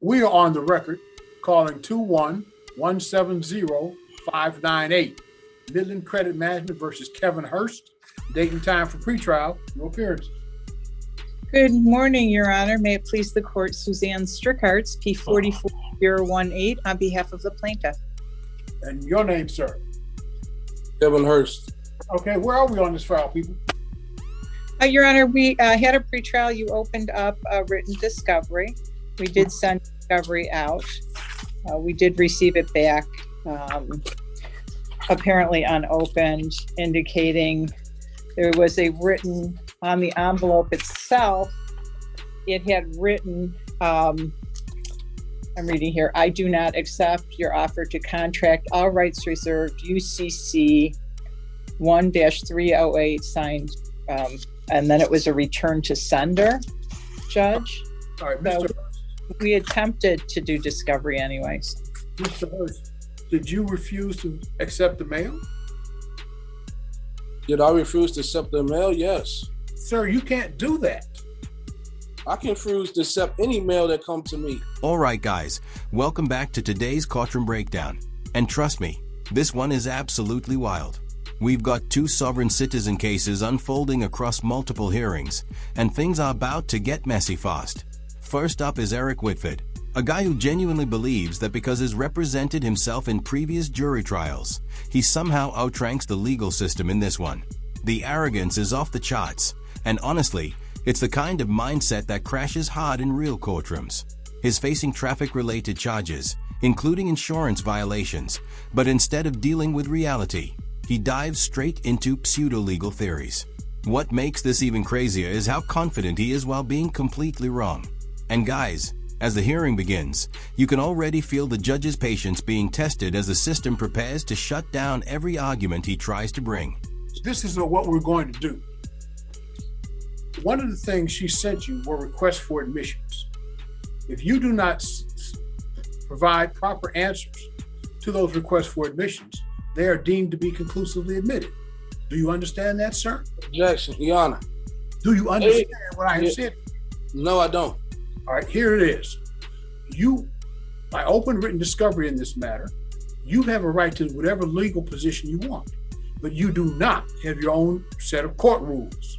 We are on the record calling 21170-598. Midland Credit Management versus Kevin Hurst. Date and time for pretrial. No appearance. Good morning, Your Honor. May it please the court, Suzanne Strickarts, P44018, on behalf of the plaintiff. And your name, sir? Kevin Hurst. Okay, where are we on this trial, people? Your Honor, we had a pretrial. You opened up a written discovery. We did send discovery out. We did receive it back, apparently unopened, indicating there was a written on the envelope itself. It had written, I'm reading here, I do not accept your offer to contract, all rights reserved, UCC 1-308, signed, and then it was a return to sender, Judge. All right, Mr. So we attempted to do discovery anyways. Mr. Hurst, did you refuse to accept the mail? Did I refuse to accept the mail? Yes. Sir, you can't do that. I can refuse to accept any mail that comes to me. All right, guys, welcome back to today's courtroom breakdown. And trust me, this one is absolutely wild. We've got two sovereign citizen cases unfolding across multiple hearings, and things are about to get messy fast. First up is Eric Whitford, a guy who genuinely believes that because he's represented himself in previous jury trials, he somehow outranks the legal system in this one. The arrogance is off the charts, and honestly, it's the kind of mindset that crashes hard in real courtrooms. He's facing traffic-related charges, including insurance violations, but instead of dealing with reality, he dives straight into pseudo-legal theories. What makes this even crazier is how confident he is while being completely wrong. And guys, as the hearing begins, you can already feel the judge's patience being tested as the system prepares to shut down every argument he tries to bring. This is what we're going to do. One of the things she sent you were requests for admissions. If you do not provide proper answers to those requests for admissions, they are deemed to be conclusively admitted. Do you understand that, sir? Objection, Your Honor. Do you understand what I have said? No, I don't. All right, here it is. You, by open written discovery in this matter, you have a right to whatever legal position you want, but you do not have your own set of court rules.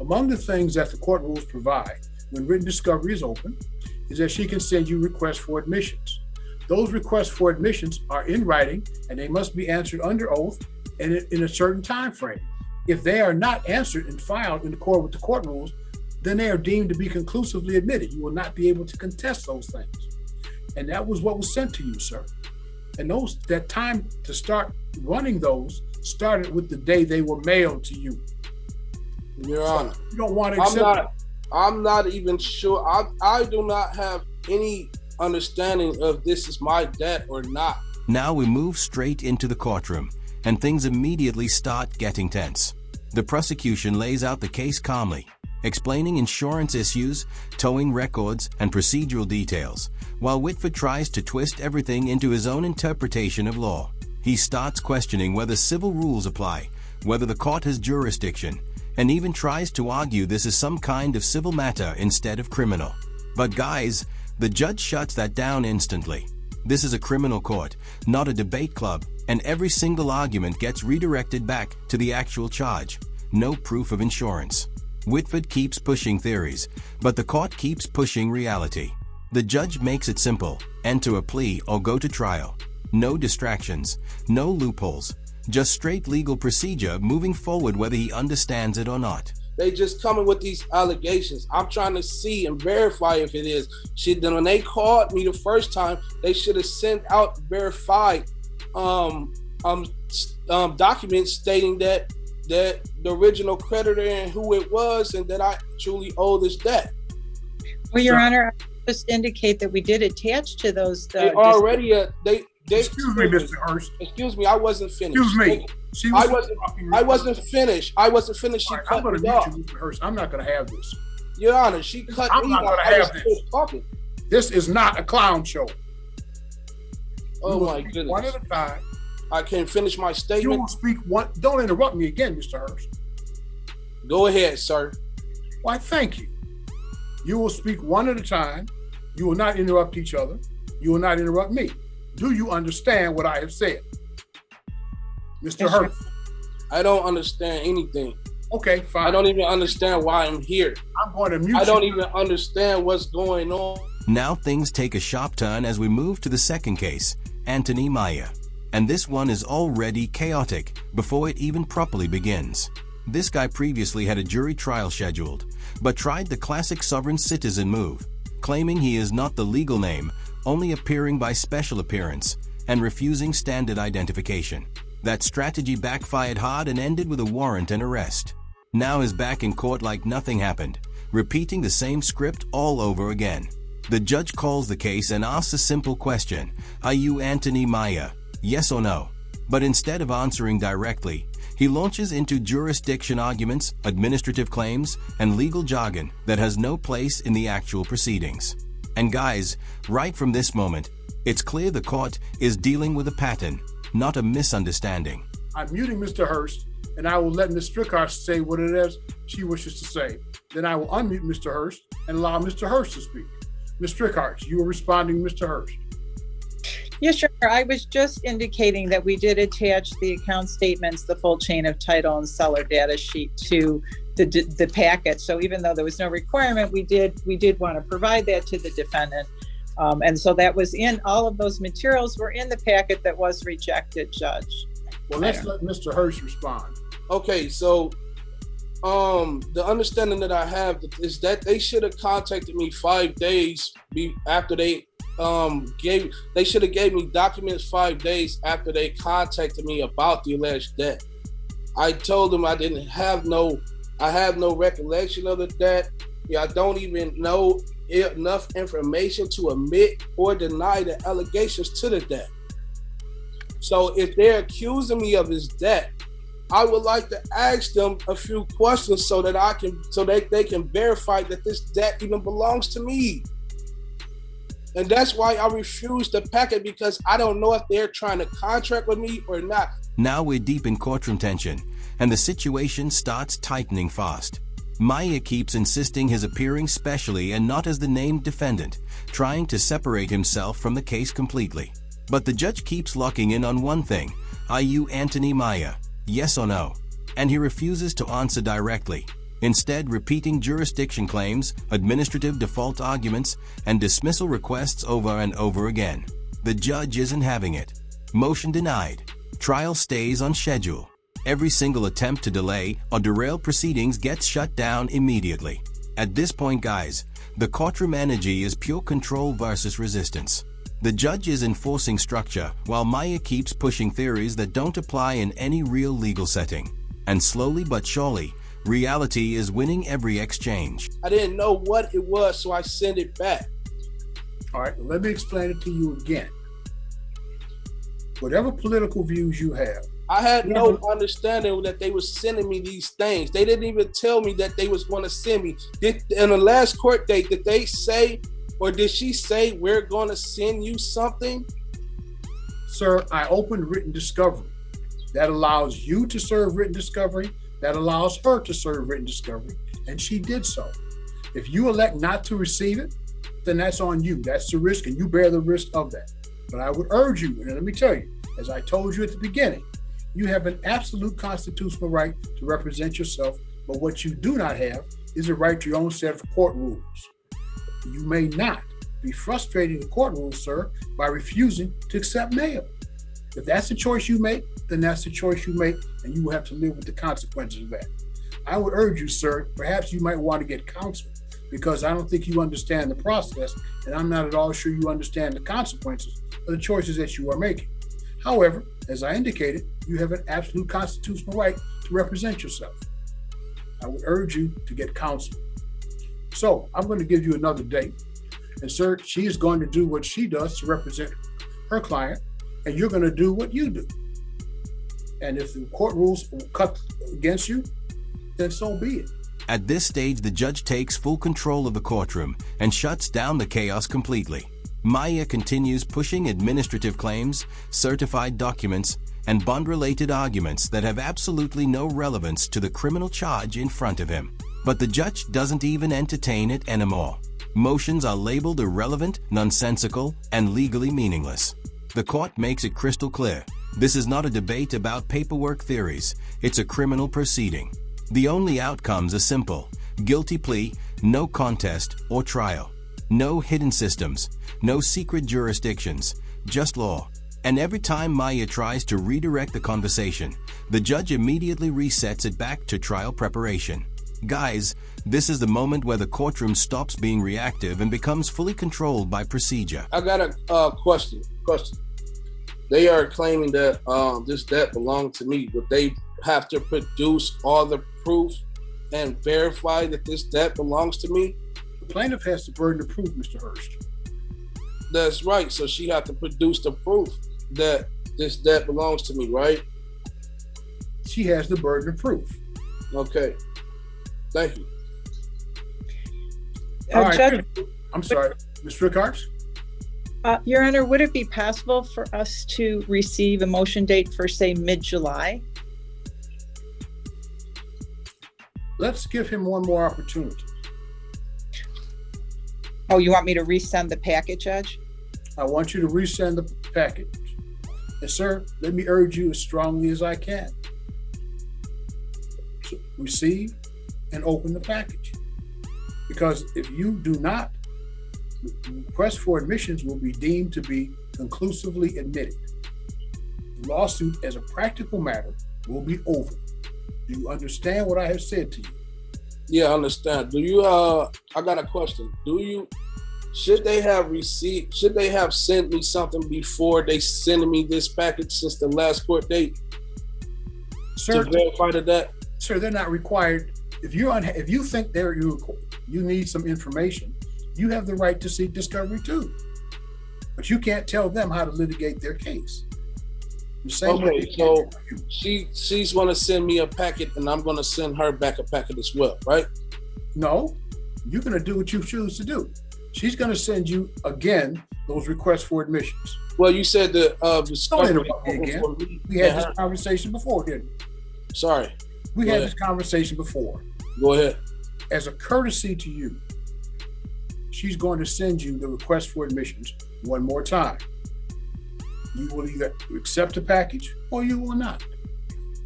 Among the things that the court rules provide when written discovery is open is that she can send you requests for admissions. Those requests for admissions are in writing and they must be answered under oath and in a certain time frame. If they are not answered and filed in accord with the court rules, then they are deemed to be conclusively admitted. You will not be able to contest those things. And that was what was sent to you, sir. And that time to start running those started with the day they were mailed to you. Your Honor, you don't want to accept I'm not even sure. I do not have any understanding of this is my debt or not. Now we move straight into the courtroom, and things immediately start getting tense. The prosecution lays out the case calmly, explaining insurance issues, towing records, and procedural details, while Whitford tries to twist everything into his own interpretation of law. He starts questioning whether civil rules apply, whether the court has jurisdiction, and even tries to argue this is some kind of civil matter instead of criminal. But guys, the judge shuts that down instantly. This is a criminal court, not a debate club, and every single argument gets redirected back to the actual charge. No proof of insurance. Whitford keeps pushing theories, but the court keeps pushing reality. The judge makes it simple: enter a plea or go to trial. No distractions, no loopholes, just straight legal procedure moving forward whether he understands it or not. They just coming with these allegations. I'm trying to see and verify if it is. Then when they called me the first time, they should have sent out verified documents stating that the original creditor and who it was, and that I truly owe this debt. Well, Your Honor, I just indicate that we did attach to those. They already excuse me, Mr. Hurst. Excuse me, I wasn't finished. Excuse me. I wasn't finished. I wasn't finished. She cut me off. You, Mr. Hurst. I'm not going to have this. Your Honor, she cut me off. I'm not going to have this. Talking. This is not a clown show. Oh my goodness. One at a time. I can't finish my statement. You will speak one. Don't interrupt me again, Mr. Hurst. Go ahead, sir. Why, thank you. You will speak one at a time, You will not interrupt each other. You will not interrupt me. Do you understand what I have said? Mr. Yes, sir. Hurst. I don't understand anything. Okay, fine. I don't even understand why I'm here. I'm going to mute I don't you. even understand what's going on. Now things take a sharp turn as we move to the second case, Anthony Maya. And this one is already chaotic before it even properly begins. This guy previously had a jury trial scheduled, but tried the classic sovereign citizen move, claiming he is not the legal name, only appearing by special appearance, and refusing standard identification. That strategy backfired hard and ended with a warrant and arrest. Now is back in court like nothing happened, repeating the same script all over again. The judge calls the case and asks a simple question: are you Anthony Maya? Yes or no? But instead of answering directly, he launches into jurisdiction arguments, administrative claims, and legal jargon that has no place in the actual proceedings. And guys, right from this moment, it's clear the court is dealing with a pattern, not a misunderstanding. I'm muting Mr. Hurst, and I will let Ms. Strickhart say what it is she wishes to say. Then I will unmute Mr. Hurst and allow Mr. Hurst to speak. Ms. Strickhart, you are responding, Mr. Hurst. Yes, sure. I was just indicating that we did attach the account statements, the full chain of title and seller data sheet to the packet. So even though there was no requirement, we did want to provide that to the defendant. And so that was in, all of those materials were in the packet that was rejected, Judge. Well, let's let Mr. Hurst respond. Okay, so the understanding that I have is that they should have contacted me 5 days after they should have gave me documents 5 days after they contacted me about the alleged debt. I told them I have no recollection of the debt. Yeah, I don't even know enough information to admit or deny the allegations to the debt. So if they're accusing me of this debt, I would like to ask them a few questions so that they can verify that this debt even belongs to me. And that's why I refuse the packet, because I don't know if they're trying to contract with me or not. Now we're deep in courtroom tension, and the situation starts tightening fast. Maya keeps insisting his appearing specially and not as the named defendant, trying to separate himself from the case completely. But the judge keeps locking in on one thing: are you Anthony Maya? Yes or no? And he refuses to answer directly, instead repeating jurisdiction claims, administrative default arguments, and dismissal requests over and over again. The judge isn't having it. Motion denied. Trial stays on schedule. Every single attempt to delay or derail proceedings gets shut down immediately. At this point, guys, the courtroom energy is pure control versus resistance. The judge is enforcing structure while Maya keeps pushing theories that don't apply in any real legal setting. And slowly but surely, reality is winning every exchange. I didn't know what it was, so I sent it back. All right, let me explain it to you again. Whatever political views you have, I had no understanding that they were sending me these things. They didn't even tell me that they was going to send me. In the last court date, did they say, or did she say, we're going to send you something? sir, I opened written discovery. That allows you to serve written discovery. That allows her to serve written discovery. And she did so. If you elect not to receive it, then that's on you. That's the risk, and you bear the risk of that. But I would urge you, and let me tell you, as I told you at the beginning, you have an absolute constitutional right to represent yourself, but what you do not have is a right to your own set of court rules. You may not be frustrating the court rules, sir, by refusing to accept mail. If that's the choice you make, then that's the choice you make, and you will have to live with the consequences of that. I would urge you, sir, perhaps you might want to get counsel, because I don't think you understand the process, and I'm not at all sure you understand the consequences of the choices that you are making. However, as I indicated, you have an absolute constitutional right to represent yourself. I would urge you to get counsel. So I'm going to give you another date. And sir, she is going to do what she does to represent her client, and you're going to do what you do. And if the court rules cut against you, then so be it. At this stage, the judge takes full control of the courtroom and shuts down the chaos completely. Maya continues pushing administrative claims, certified documents, and bond-related arguments that have absolutely no relevance to the criminal charge in front of him. But the judge doesn't even entertain it anymore. Motions are labeled irrelevant, nonsensical, and legally meaningless. The court makes it crystal clear. This is not a debate about paperwork theories. It's a criminal proceeding. The only outcomes are simple: guilty plea, no contest or trial. No hidden systems, no secret jurisdictions, just law. And every time Maya tries to redirect the conversation, the judge immediately resets it back to trial preparation. Guys, this is the moment where the courtroom stops being reactive and becomes fully controlled by procedure. I got a question. They are claiming that this debt belonged to me, but they have to produce all the proof and verify that this debt belongs to me? The plaintiff has the burden of proof, Mr. Hurst. That's right. So she have to produce the proof that this debt belongs to me, right? She has the burden of proof. Okay. Thank you. All right. Judge, I'm sorry, Ms. Rickards? Your Honor, would it be possible for us to receive a motion date for, say, mid-July? Let's give him one more opportunity. Oh, you want me to resend the packet, Judge? I want you to resend the package. And sir, let me urge you as strongly as I can. So receive and open the package. Because if you do not, the request for admissions will be deemed to be conclusively admitted. The lawsuit, as a practical matter, will be over. Do you understand what I have said to you? Yeah, I understand. I got a question. Should they have sent me something before they sent me this package since the last court date? Sir, to verify that? Sir, they're not required. If you think you need some information, you have the right to seek discovery too. But you can't tell them how to litigate their case. Okay, so she's going to send me a packet and I'm going to send her back a packet as well, right? No, you're going to do what you choose to do. She's going to send you again those requests for admissions. Well, you said the Don't interrupt me again. We had this conversation before, didn't we? Sorry. We had this conversation before. Go ahead. As a courtesy to you, she's going to send you the request for admissions one more time. You will either accept the package or you will not.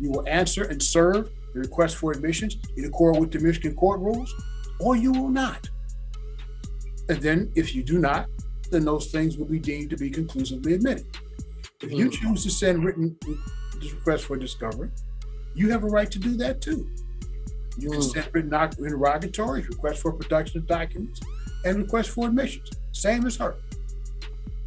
You will answer and serve the request for admissions in accord with the Michigan court rules, or you will not. And then if you do not, then those things will be deemed to be conclusively admitted. If you choose to send written requests for discovery, you have a right to do that too. You can send written interrogatories, requests for production of documents, and requests for admissions, same as her.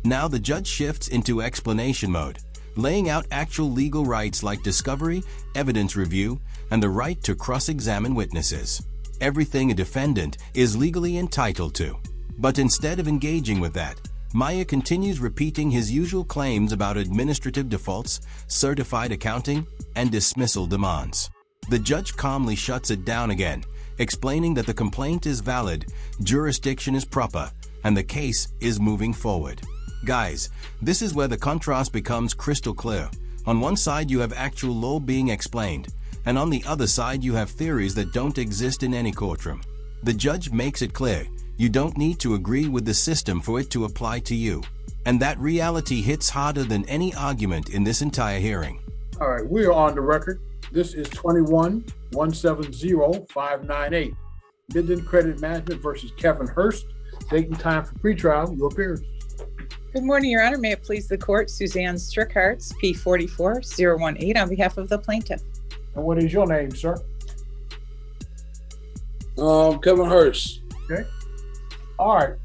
Now the judge shifts into explanation mode, laying out actual legal rights like discovery, evidence review, and the right to cross-examine witnesses. Everything a defendant is legally entitled to. But instead of engaging with that, Maya continues repeating his usual claims about administrative defaults, certified accounting, and dismissal demands. The judge calmly shuts it down again, explaining that the complaint is valid, jurisdiction is proper, and the case is moving forward. Guys, this is where the contrast becomes crystal clear. On one side you have actual law being explained, and on the other side you have theories that don't exist in any courtroom. The judge makes it clear, you don't need to agree with the system for it to apply to you. And that reality hits harder than any argument in this entire hearing. All right, we are on the record. This is 21-170-598. Midland Credit Management versus Kevin Hurst. Taking time for pretrial, your appearance. Good morning, Your Honor. May it please the court, Suzanne Strickhartz, P44018, on behalf of the plaintiff. And what is your name, sir? Kevin Hurst. Okay. All right.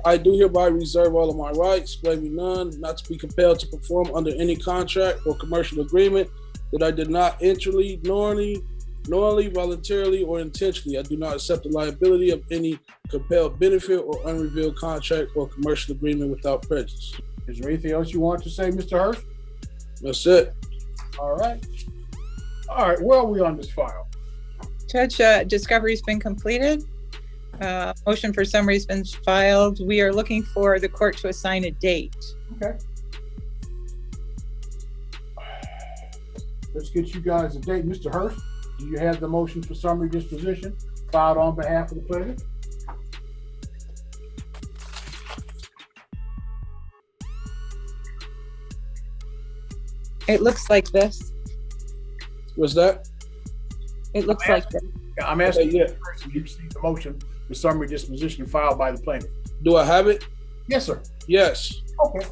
I do hereby reserve all of my rights, claiming none, not to be compelled to perform under any contract or commercial agreement that I did not enter knowingly, voluntarily, or intentionally. I do not accept the liability of any compelled benefit or unrevealed contract or commercial agreement without prejudice. Is there anything else you want to say, Mr. Hurst? That's it. All right. All right, where are we on this file? Judge, discovery's been completed. Motion for summary has been filed. We are looking for the court to assign a date. Okay. Let's get you guys a date. Mr. Hurst, Do you have the motion for summary disposition filed on behalf of the plaintiff? It looks like this. What's that? It looks like this. Yeah, I'm asking Okay, yeah. you first if you received the motion for summary disposition filed by the plaintiff. Do I have it? Yes, sir. Yes. Okay.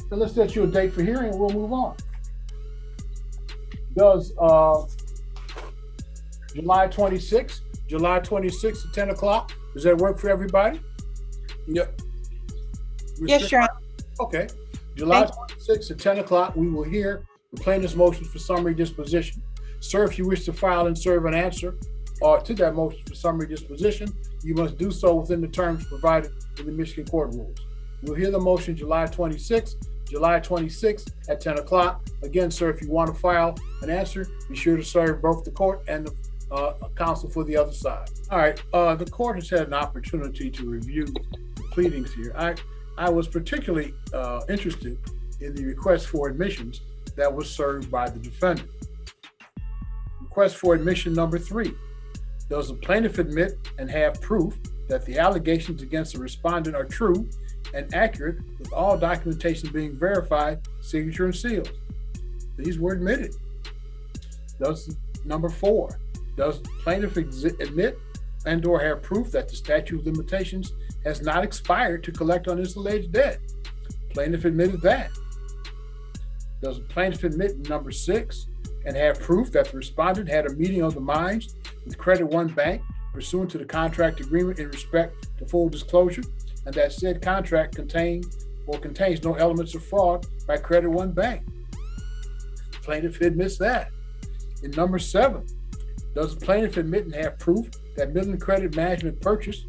Then let's set you a date for hearing and we'll move on. Does July 26th at 10 o'clock, does that work for everybody? Yep. Yes, Your Honor. Okay. July 26th at 10 o'clock, we will hear the plaintiff's motion for summary disposition. Sir, if you wish to file and serve an answer or to that motion for summary disposition, you must do so within the terms provided in the Michigan Court Rules. We'll hear the motion July 26th at 10 o'clock. Again, sir, if you want to file an answer, be sure to serve both the court and the counsel for the other side. All right, the court has had an opportunity to review the pleadings here. I was particularly interested in the request for admissions that was served by the defendant. Request for admission number 3. Does the plaintiff admit and have proof that the allegations against the respondent are true and accurate, with all documentation being verified, signature and seals? These were admitted. Does number 4, does the plaintiff admit and or have proof that the statute of limitations has not expired to collect on his alleged debt? Plaintiff admitted that. Does the plaintiff admit number 6 and have proof that the respondent had a meeting of the minds with Credit One Bank pursuant to the contract agreement in respect to full disclosure, and that said contract contains no elements of fraud by Credit One Bank? Plaintiff admits that. In number 7, does the plaintiff admit and have proof that Midland Credit Management purchased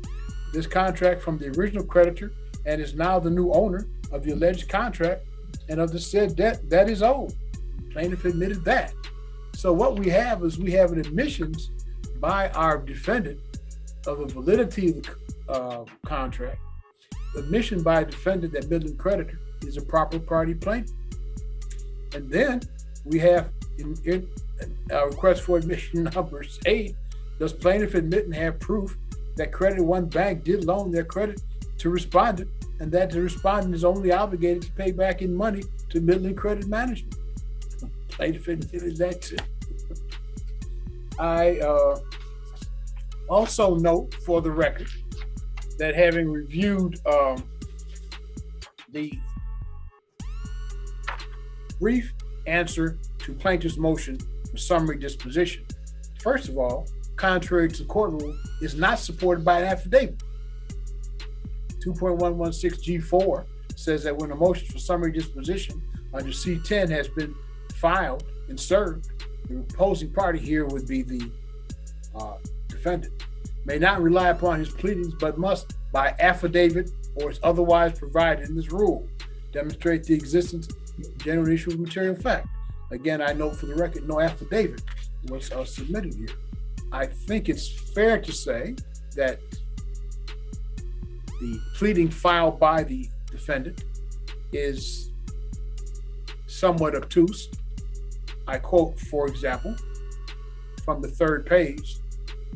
this contract from the original creditor and is now the new owner of the alleged contract and of the said debt that is owed? Plaintiff admitted that. So what we have is an admissions by our defendant of the validity of the contract, admission by a defendant that Midland creditor is a proper party plaintiff. And then we have in our request for admission number 8, does plaintiff admit and have proof that Credit One Bank did loan their credit to respondent and that the respondent is only obligated to pay back in money to Midland Credit Management? Plaintiff admitted that too. I also note for the record that having reviewed the brief answer to plaintiff's motion for summary disposition, first of all, contrary to the court rule, is not supported by an affidavit. 2.116G4 says that when a motion for summary disposition under C10 has been filed and served, the opposing party here would be the defendant, may not rely upon his pleadings, but must, by affidavit or as otherwise provided in this rule, demonstrate the existence of genuine issue of material fact. Again, I note for the record, no affidavit was submitted here. I think it's fair to say that the pleading filed by the defendant is somewhat obtuse. I quote, for example, from the 3rd page,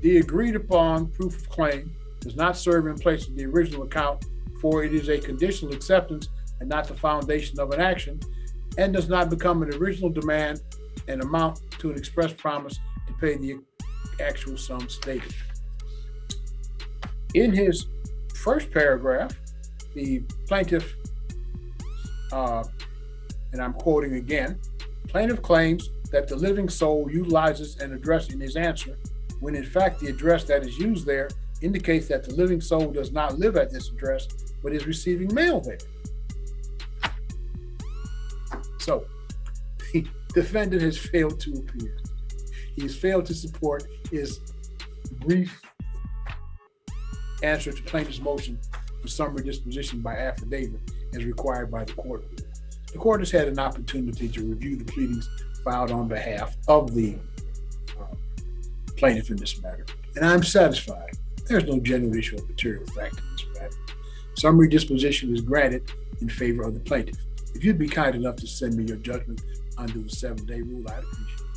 the agreed upon proof of claim does not serve in place of the original account, for it is a conditional acceptance and not the foundation of an action, and does not become an original demand and amount to an express promise to pay the actual sum stated. In his first paragraph, the plaintiff, and I'm quoting again, plaintiff claims that the living soul utilizes an address in his answer, when in fact the address that is used there indicates that the living soul does not live at this address, but is receiving mail there. So the defendant has failed to appear. He has failed to support his brief answer to plaintiff's motion for summary disposition by affidavit as required by the court. The court has had an opportunity to review the pleadings filed on behalf of the plaintiff in this matter, and I'm satisfied. There's no genuine issue of material fact in this matter. Summary disposition is granted in favor of the plaintiff. If you'd be kind enough to send me your judgment under the 7-day rule, I'd appreciate it.